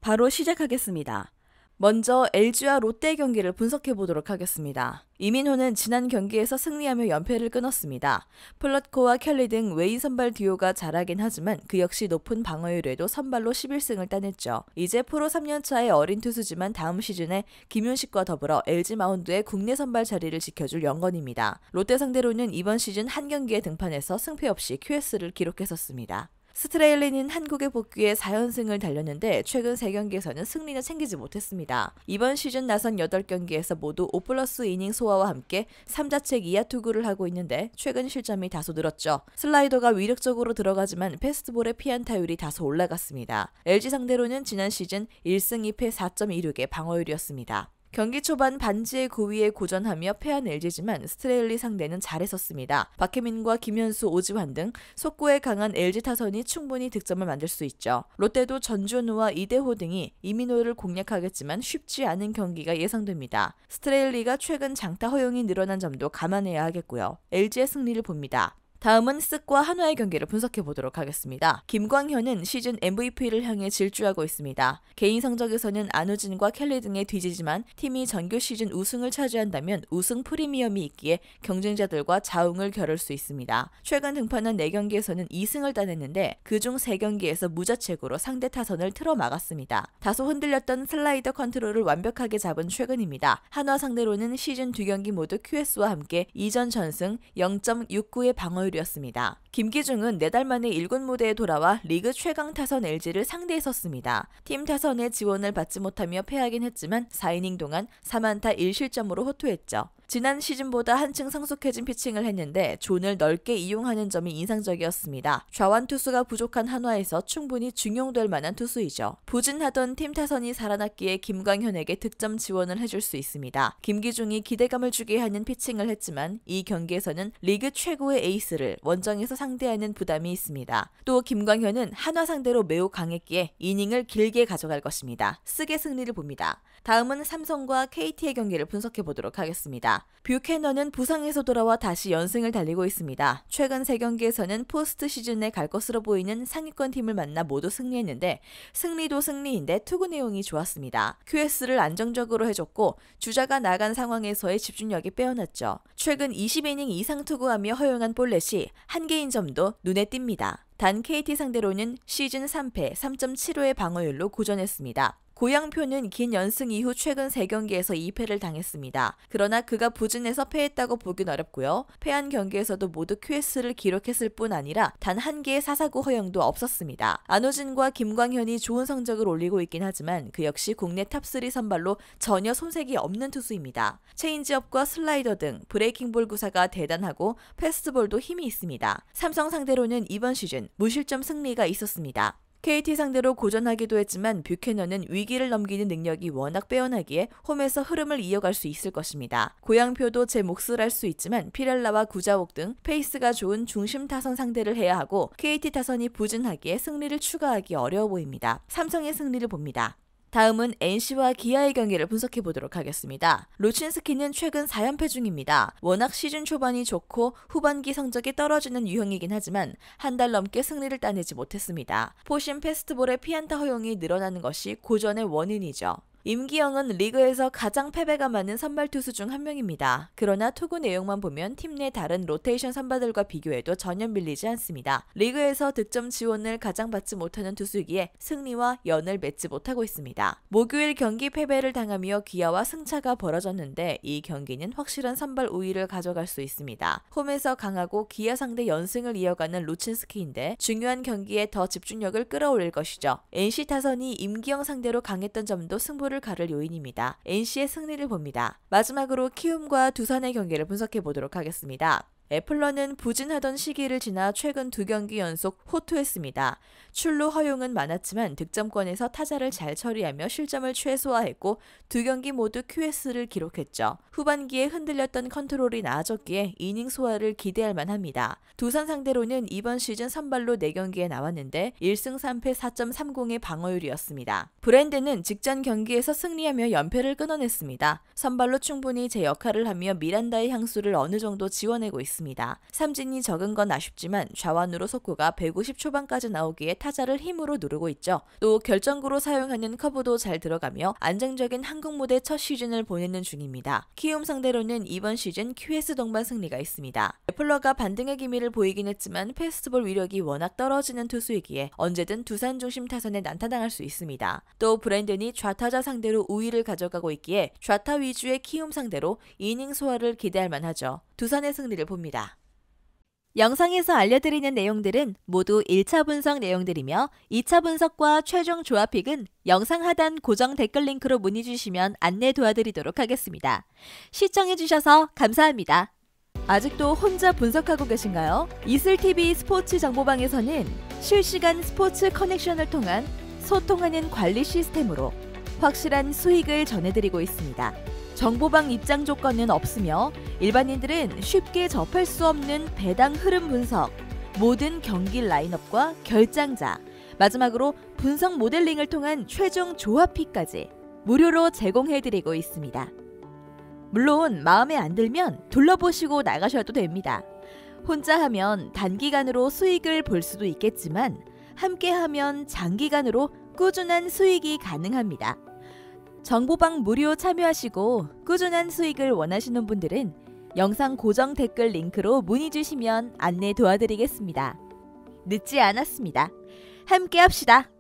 바로 시작하겠습니다. 먼저 LG와 롯데 경기를 분석해 보도록 하겠습니다. 이민호는 지난 경기에서 승리하며 연패를 끊었습니다. 플럿코와 켈리 등 외인 선발 듀오가 잘하긴 하지만 그 역시 높은 방어율에도 선발로 11승을 따냈죠. 이제 프로 3년차의 어린 투수지만 다음 시즌에 김윤식과 더불어 LG 마운드의 국내 선발 자리를 지켜줄 영건입니다. 롯데 상대로는 이번 시즌 한 경기에 등판해서 승패 없이 QS를 기록했었습니다. 스트레일리는 한국에 복귀해 4연승을 달렸는데 최근 3경기에서는 승리는 챙기지 못했습니다. 이번 시즌 나선 8경기에서 모두 5+ 이닝 소화와 함께 3자책 2하 투구를 하고 있는데 최근 실점이 다소 늘었죠. 슬라이더가 위력적으로 들어가지만 패스트볼의 피안타율이 다소 올라갔습니다. LG 상대로는 지난 시즌 1승 2패 4.26의 방어율이었습니다. 경기 초반 반지의 고위에 고전하며 패한 LG지만 스트레일리 상대는 잘했었습니다. 박혜민과 김현수, 오지환 등 속구에 강한 LG 타선이 충분히 득점을 만들 수 있죠. 롯데도 전준우와 이대호 등이 이민호를 공략하겠지만 쉽지 않은 경기가 예상됩니다. 스트레일리가 최근 장타 허용이 늘어난 점도 감안해야 하겠고요. LG의 승리를 봅니다. 다음은 쓱과 한화의 경기를 분석해 보도록 하겠습니다. 김광현은 시즌 MVP를 향해 질주하고 있습니다. 개인 성적에서는 안우진과 켈리 등에 뒤지지만 팀이 정규 시즌 우승을 차지한다면 우승 프리미엄이 있기에 경쟁자들과 자웅을 겨룰 수 있습니다. 최근 등판한 4경기에서는 2승을 따냈는데 그중 3경기에서 무자책으로 상대 타선을 틀어 막았습니다. 다소 흔들렸던 슬라이더 컨트롤을 완벽하게 잡은 최근입니다. 한화 상대로는 시즌 2경기 모두 QS와 함께 2전 전승 0.69의 방어율 였습니다. 김기중은 4달 만에 1군 무대에 돌아와 리그 최강 타선 LG를 상대했었습니다. 팀 타선의 지원을 받지 못하며 패하긴 했지만 4이닝 동안 4안타 1실점으로 호투했죠. 지난 시즌보다 한층 성숙해진 피칭을 했는데 존을 넓게 이용하는 점이 인상적이었습니다. 좌완 투수가 부족한 한화에서 충분히 중용될 만한 투수이죠. 부진하던 팀 타선이 살아났기에 김광현에게 득점 지원을 해줄 수 있습니다. 김기중이 기대감을 주게 하는 피칭을 했지만 이 경기에서는 리그 최고의 에이스를 원정에서 상대하는 부담이 있습니다. 또 김광현은 한화 상대로 매우 강했기에 이닝을 길게 가져갈 것입니다. 쓰게 승리를 봅니다. 다음은 삼성과 KT의 경기를 분석해 보도록 하겠습니다. 뷰캐넌은 부상에서 돌아와 다시 연승을 달리고 있습니다. 최근 3경기에서는 포스트 시즌에 갈 것으로 보이는 상위권 팀을 만나 모두 승리했는데 승리도 승리인데 투구 내용이 좋았습니다. QS를 안정적으로 해줬고 주자가 나간 상황에서의 집중력이 빼어났죠. 최근 20이닝 이상 투구하며 허용한 볼넷이 1개인 점도 눈에 띕니다. 단 KT 상대로는 시즌 3패 3.75의 방어율로 고전했습니다. 고양표는 긴 연승 이후 최근 3경기에서 2패를 당했습니다. 그러나 그가 부진해서 패했다고 보긴 어렵고요. 패한 경기에서도 모두 QS를 기록했을 뿐 아니라 단 1개의 사사구 허용도 없었습니다. 안우진과 김광현이 좋은 성적을 올리고 있긴 하지만 그 역시 국내 탑3 선발로 전혀 손색이 없는 투수입니다. 체인지업과 슬라이더 등 브레이킹볼 구사가 대단하고 패스트볼도 힘이 있습니다. 삼성 상대로는 이번 시즌 무실점 승리가 있었습니다. KT 상대로 고전하기도 했지만 뷰캐넌은 위기를 넘기는 능력이 워낙 빼어나기에 홈에서 흐름을 이어갈 수 있을 것입니다. 고양표도 제 몫을 할 수 있지만 피렐라와 구자옥 등 페이스가 좋은 중심 타선 상대를 해야 하고 KT 타선이 부진하기에 승리를 추가하기 어려워 보입니다. 삼성의 승리를 봅니다. 다음은 NC와 기아의 경기를 분석해 보도록 하겠습니다. 루친스키는 최근 4연패 중입니다. 워낙 시즌 초반이 좋고 후반기 성적이 떨어지는 유형이긴 하지만 한 달 넘게 승리를 따내지 못했습니다. 포심 패스트볼의 피안타 허용이 늘어나는 것이 고전의 원인이죠. 임기영은 리그에서 가장 패배가 많은 선발 투수 중 한 명입니다. 그러나 투구 내용만 보면 팀 내 다른 로테이션 선발들과 비교해도 전혀 밀리지 않습니다. 리그에서 득점 지원을 가장 받지 못하는 투수이기에 승리와 연을 맺지 못하고 있습니다. 목요일 경기 패배를 당하며 기아와 승차가 벌어졌는데 이 경기는 확실한 선발 우위를 가져갈 수 있습니다. 홈에서 강하고 기아 상대 연승을 이어가는 루친스키인데 중요한 경기에 더 집중력을 끌어올릴 것이죠. NC 타선이 임기영 상대로 강했던 점도 승부를 가를 요인입니다. NC의 승리를 봅니다. 마지막으로 키움과 두산의 경기를 분석해 보도록 하겠습니다. 애플러는 부진하던 시기를 지나 최근 2경기 연속 호투했습니다. 출루 허용은 많았지만 득점권에서 타자를 잘 처리하며 실점을 최소화했고 2경기 모두 QS를 기록했죠. 후반기에 흔들렸던 컨트롤이 나아졌기에 이닝 소화를 기대할 만합니다. 두산 상대로는 이번 시즌 선발로 4경기에 나왔는데 1승 3패 4.30의 방어율이었습니다. 브랜드는 직전 경기에서 승리하며 연패를 끊어냈습니다. 선발로 충분히 제 역할을 하며 미란다의 향수를 어느 정도 지원하고 있습니다. 있습니다. 삼진이 적은 건 아쉽지만 좌완으로 속구가 150 초반까지 나오기에 타자를 힘으로 누르고 있죠. 또 결정구로 사용하는 커브도 잘 들어가며 안정적인 한국 무대 첫 시즌을 보내는 중입니다. 키움 상대로는 이번 시즌 QS 동반 승리가 있습니다. 애플러가 반등의 기미를 보이긴 했지만 페스티벌 위력이 워낙 떨어지는 투수이기에 언제든 두산 중심 타선에 난타당할 수 있습니다. 또 브랜든이 좌타자 상대로 우위를 가져가고 있기에 좌타 위주의 키움 상대로 이닝 소화를 기대할 만하죠. 두산의 승리를 봅니다. 영상에서 알려드리는 내용들은 모두 1차 분석 내용들이며 2차 분석과 최종 조합픽은 영상 하단 고정 댓글 링크로 문의 주시면 안내 도와드리도록 하겠습니다. 시청해주셔서 감사합니다. 아직도 혼자 분석하고 계신가요? 이슬TV 스포츠 정보방에서는 실시간 스포츠 커넥션을 통한 소통하는 관리 시스템으로 확실한 수익을 전해드리고 있습니다. 정보방 입장 조건은 없으며 일반인들은 쉽게 접할 수 없는 배당 흐름 분석, 모든 경기 라인업과 결장자, 마지막으로 분석 모델링을 통한 최종 조합픽까지 무료로 제공해드리고 있습니다. 물론 마음에 안 들면 둘러보시고 나가셔도 됩니다. 혼자 하면 단기간으로 수익을 볼 수도 있겠지만 함께하면 장기간으로 꾸준한 수익이 가능합니다. 정보방 무료 참여하시고 꾸준한 수익을 원하시는 분들은 영상 고정 댓글 링크로 문의 주시면 안내 도와드리겠습니다. 늦지 않았습니다. 함께 합시다.